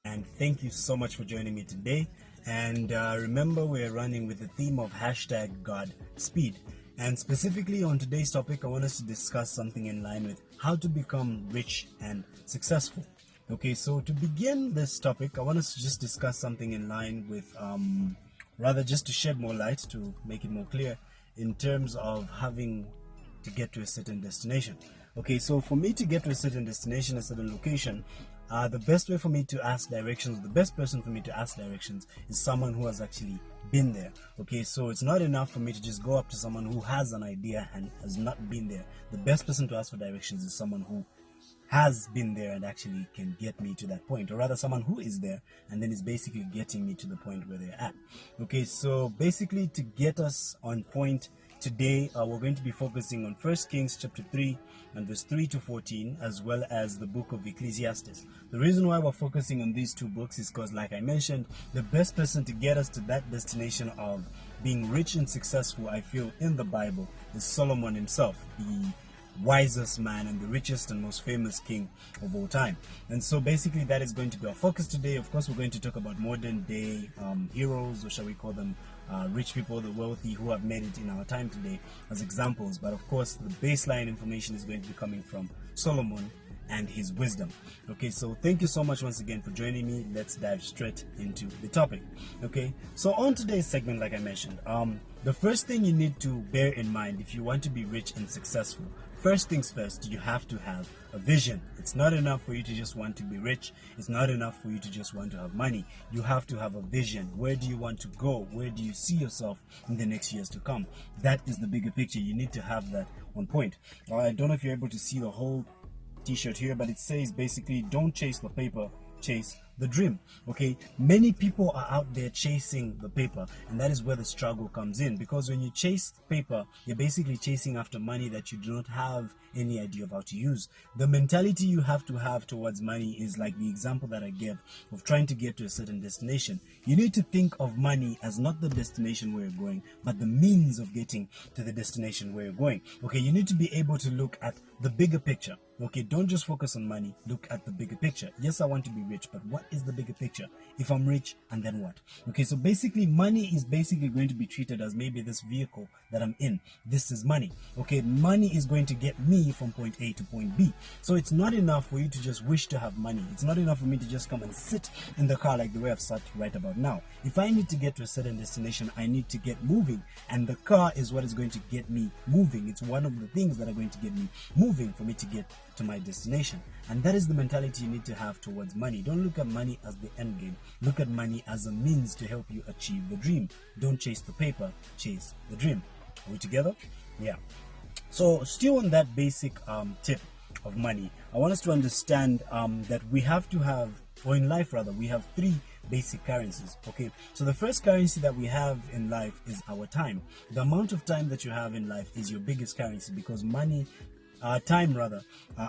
and thank you so much for joining me today. And remember, we're running with the theme of hashtag Godspeed. And specifically on today's topic, I want us to discuss something in line with how to become rich and successful. Okay, so to begin this topic, I want us to just discuss something in line with, rather just to shed more light, to make it more clear, in terms of having to get to a certain destination. Okay, so for me to get to a certain destination, a certain location, the best way for me to ask directions, the best person for me to ask directions is someone who has actually been there. Okay, so it's not enough for me to just go up to someone who has an idea and has not been there. The best person to ask for directions is someone who has been there and actually can get me to that point, or rather someone who is there and then is basically getting me to the point where they're at. Okay, so basically to get us on point today, we're going to be focusing on 1 Kings chapter 3 and verse 3 to 14, as well as the book of Ecclesiastes. The reason why we're focusing on these two books is because, like I mentioned, the best person to get us to that destination of being rich and successful, I feel, in the Bible is Solomon himself, the wisest man and the richest and most famous king of all time. And so basically that is going to be our focus today. Of course, we're going to talk about modern day heroes, or shall we call them rich people, the wealthy who have made it in our time today, as examples. But of course, the baseline information is going to be coming from Solomon and his wisdom. Okay, so thank you so much once again for joining me. Let's dive straight into the topic. Okay, so on today's segment, like I mentioned, the first thing you need to bear in mind if you want to be rich and successful, first things first, you have to have a vision. It's not enough for you to just want to be rich. It's not enough for you to just want to have money. You have to have a vision. Where do you want to go? Where do you see yourself in the next years to come? That is the bigger picture. You need to have that on point. I don't know if you're able to see the whole t-shirt here, but it says basically, don't chase the paper, chase the dream. Okay, many people are out there chasing the paper, and that is where the struggle comes in, because when you chase paper, you're basically chasing after money that you do not have any idea of how to use. The mentality you have to have towards money is like the example that I gave of trying to get to a certain destination. You need to think of money as not the destination where you're going, but the means of getting to the destination where you're going. Okay, you need to be able to look at the bigger picture. Okay, don't just focus on money, look at the bigger picture. Yes, I want to be rich, but what is the bigger picture? If I'm rich, and then what? Okay, so basically money is basically going to be treated as maybe this vehicle that I'm in. This is money. Okay, money is going to get me from point A to point B. So it's not enough for you to just wish to have money. It's not enough for me to just come and sit in the car like the way I've sat right about now. If I need to get to a certain destination, I need to get moving, and the car is what is going to get me moving. It's one of the things that are going to get me moving for me to get to my destination. And that is the mentality you need to have towards money. Don't look at money as the end game. Look at money as a means to help you achieve the dream. Don't chase the paper, chase the dream. Are we together? Yeah. So still on that basic tip of money, I want us to understand that we have to have, or in life rather, we have three basic currencies. Okay, so the first currency that we have in life is our time. The amount of time that you have in life is your biggest currency, because money, time rather,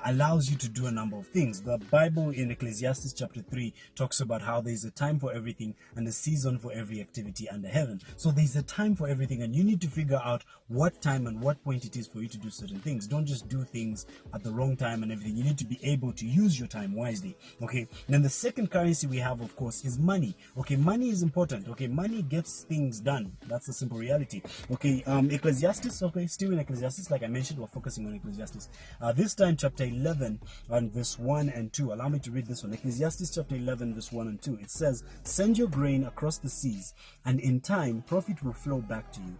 allows you to do a number of things. The Bible in Ecclesiastes chapter 3 talks about how there's a time for everything and a season for every activity under heaven. So there's a time for everything, and you need to figure out what time and what point it is for you to do certain things. Don't just do things at the wrong time and everything. You need to be able to use your time wisely. Okay, then the second currency we have, of course, is money. Okay, money is important. Okay, money gets things done. That's the simple reality. Okay, Ecclesiastes, okay, still in Ecclesiastes, like I mentioned, we're focusing on Ecclesiastes. This time chapter 11 and verse 1 and 2. Allow me to read this one. Ecclesiastes chapter 11 verse 1 and 2. It says, send your grain across the seas, and in time profit will flow back to you.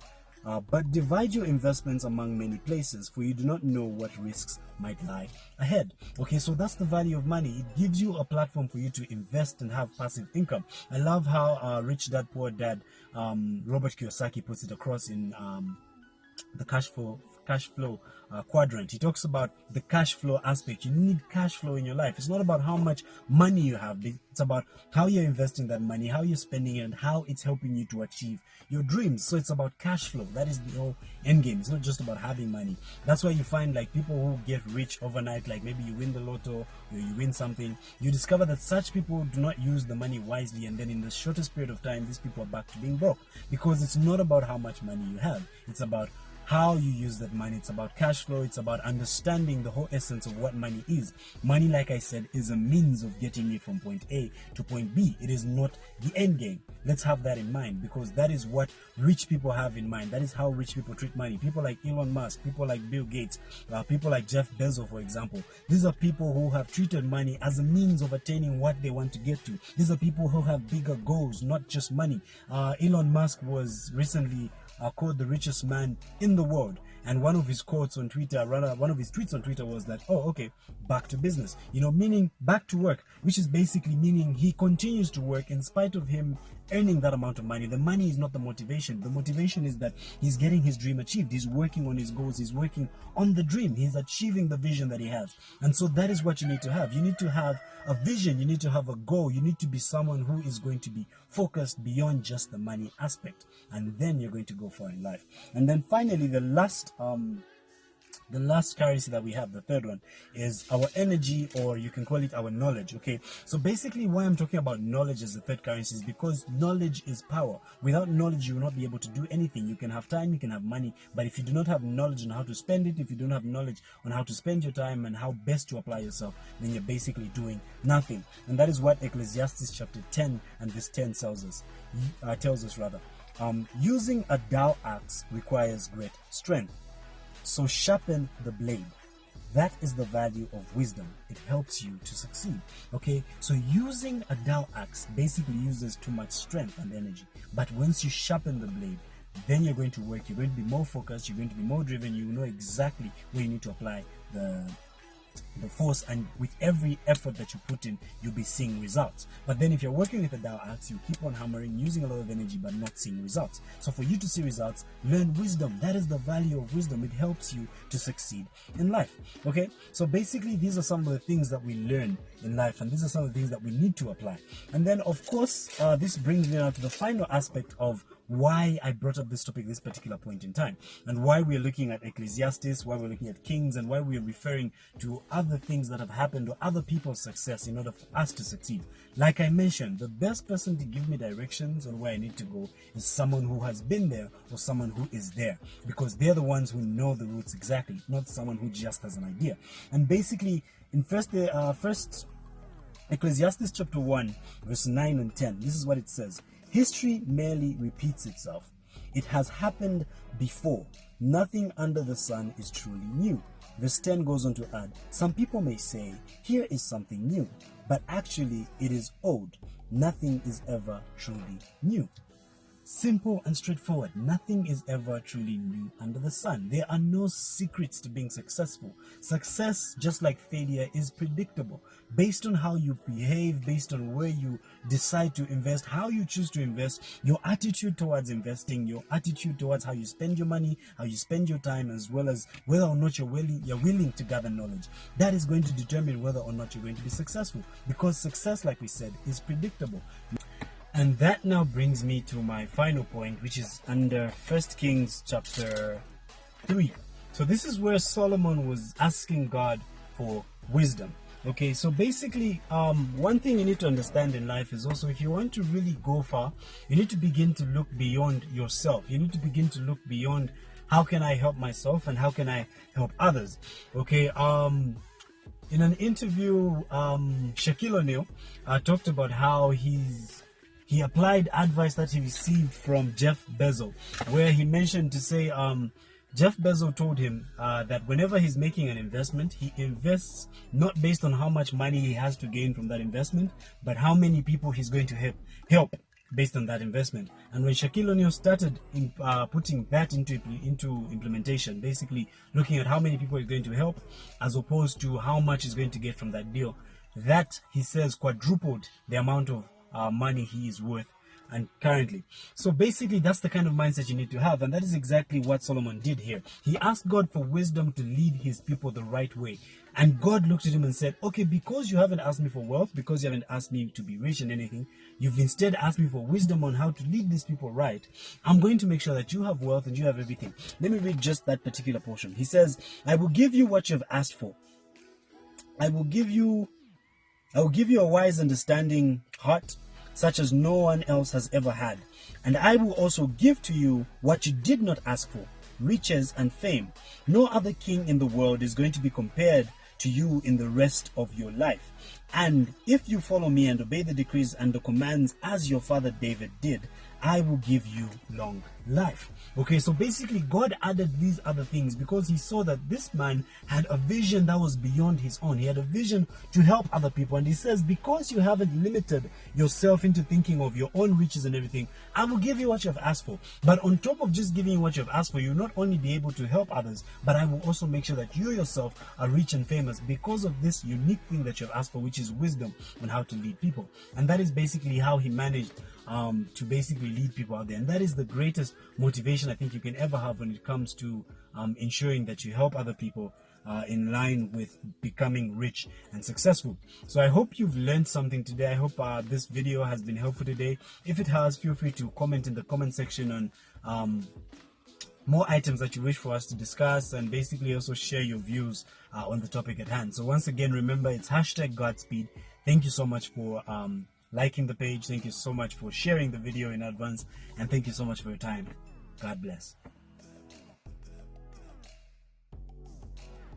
But divide your investments among many places, for you do not know what risks might lie ahead. Okay, so that's the value of money. It gives you a platform for you to invest and have passive income. I love how Rich Dad Poor Dad, Robert Kiyosaki, puts it across in the cash flow quadrant. He talks about the cash flow aspect. You need cash flow in your life. It's not about how much money you have. It's about how you're investing that money, how you're spending it, and how it's helping you to achieve your dreams. So it's about cash flow. That is the whole end game. It's not just about having money. That's why you find like people who get rich overnight, like maybe you win the lotto or you win something, you discover that such people do not use the money wisely, and then in the shortest period of time, these people are back to being broke, because it's not about how much money you have. It's about how you use that money. It's about cash flow. It's about understanding the whole essence of what money is. Money, like I said, is a means of getting me from point A to point B. It is not the end game. Let's have that in mind, because that is what rich people have in mind. That is how rich people treat money. People like Elon Musk, people like Bill Gates, people like Jeff Bezos, for example. These are people who have treated money as a means of attaining what they want to get to. These are people who have bigger goals, not just money. Elon Musk was recently called the richest man in the world. And one of his quotes on Twitter, rather one of his tweets on Twitter was that, oh, okay, back to business. Meaning back to work, which is basically meaning he continues to work in spite of him earning that amount of money. The money is not the motivation. The motivation is that he's getting his dream achieved. He's working on his goals. He's working on the dream. He's achieving the vision that he has. And so that is what you need to have. You need to have a vision. You need to have a goal. You need to be someone who is going to be focused beyond just the money aspect. And then you're going to go far in life. And then finally, the last currency that we have, the third one, is our energy, or you can call it our knowledge. Okay, so basically why I'm talking about knowledge as the third currency is because knowledge is power. Without knowledge, you will not be able to do anything. You can have time, you can have money, but if you do not have knowledge on how to spend it, if you don't have knowledge on how to spend your time and how best to apply yourself, then you're basically doing nothing. And that is what Ecclesiastes chapter 10 and verse 10 tells us. Using a dowel axe requires great strength. So sharpen the blade. That is the value of wisdom. It helps you to succeed. Okay, so using a dowel axe basically uses too much strength and energy. But once you sharpen the blade, then you're going to work. You're going to be more focused. You're going to be more driven. You know exactly where you need to apply the force, and with every effort that you put in, you'll be seeing results. But then if you're working with a dowel axe, you keep on hammering, using a lot of energy, but not seeing results. So for you to see results, learn wisdom. That is the value of wisdom. It helps you to succeed in life. Okay, so basically these are some of the things that we learn in life, and these are some of the things that we need to apply. And then of course this brings me now to the final aspect of why I brought up this topic this particular point in time, and why we're looking at Ecclesiastes, why we're looking at Kings, and why we're referring to other things that have happened or other people's success in order for us to succeed. Like I mentioned, the best person to give me directions on where I need to go is someone who has been there or someone who is there, because they're the ones who know the routes exactly, not someone who just has an idea. And basically in first Ecclesiastes chapter 1 verse 9 and 10, this is what it says. History merely repeats itself. It has happened before. Nothing under the sun is truly new. Verse 10 goes on to add, some people may say, here is something new, but actually it is old. Nothing is ever truly new. Simple and straightforward. Nothing is ever truly new under the sun. There are no secrets to being successful. Success, just like failure, is predictable. Based on how you behave, based on where you decide to invest, how you choose to invest, your attitude towards investing, your attitude towards how you spend your money, how you spend your time, as well as whether or not you're willing to gather knowledge. That is going to determine whether or not you're going to be successful. Because success, like we said, is predictable. And that now brings me to my final point, which is under 1 Kings chapter 3. So this is where Solomon was asking God for wisdom. Okay, so basically, one thing you need to understand in life is also, if you want to really go far, you need to begin to look beyond yourself. You need to begin to look beyond, how can I help myself and how can I help others? Okay, in an interview, Shaquille O'Neal talked about how he applied advice that he received from Jeff Bezos, where he mentioned to say, Jeff Bezos told him that whenever he's making an investment, he invests not based on how much money he has to gain from that investment, but how many people he's going to help based on that investment. And when Shaquille O'Neal started putting that into implementation, basically looking at how many people he's going to help as opposed to how much he's going to get from that deal, that, he says, quadrupled the amount of money he is worth and currently. So basically that's the kind of mindset you need to have, and that is exactly what Solomon did here. He asked God for wisdom to lead his people the right way, and God looked at him and said, okay, because you haven't asked me for wealth, because you haven't asked me to be rich in anything, you've instead asked me for wisdom on how to lead these people right. I'm going to make sure that you have wealth and you have everything. Let me read just that particular portion. He says, I will give you what you've asked for. I will give you a wise, understanding heart, such as no one else has ever had. And I will also give to you what you did not ask for, riches, and fame. No other king in the world is going to be compared to you in the rest of your life. And if you follow me and obey the decrees and the commands as your father David did, I will give you long life. Okay, so basically God added these other things because he saw that this man had a vision that was beyond his own. He had a vision to help other people. And he says, because you haven't limited yourself into thinking of your own riches and everything, I will give you what you have asked for. But on top of just giving you what you have asked for, you'll not only be able to help others, but I will also make sure that you yourself are rich and famous because of this unique thing that you have asked for, which is wisdom on how to lead people. And that is basically how he managed to basically lead people out there. And that is the greatest motivation I think you can ever have when it comes to ensuring that you help other people in line with becoming rich and successful. So I hope you've learned something today. I hope this video has been helpful today. If it has, feel free to comment in the comment section on more items that you wish for us to discuss, and basically also share your views on the topic at hand. So once again, remember, it's #Godspeed. Thank you so much for liking the page. Thank you so much for sharing the video in advance, and thank you so much for your time. God bless.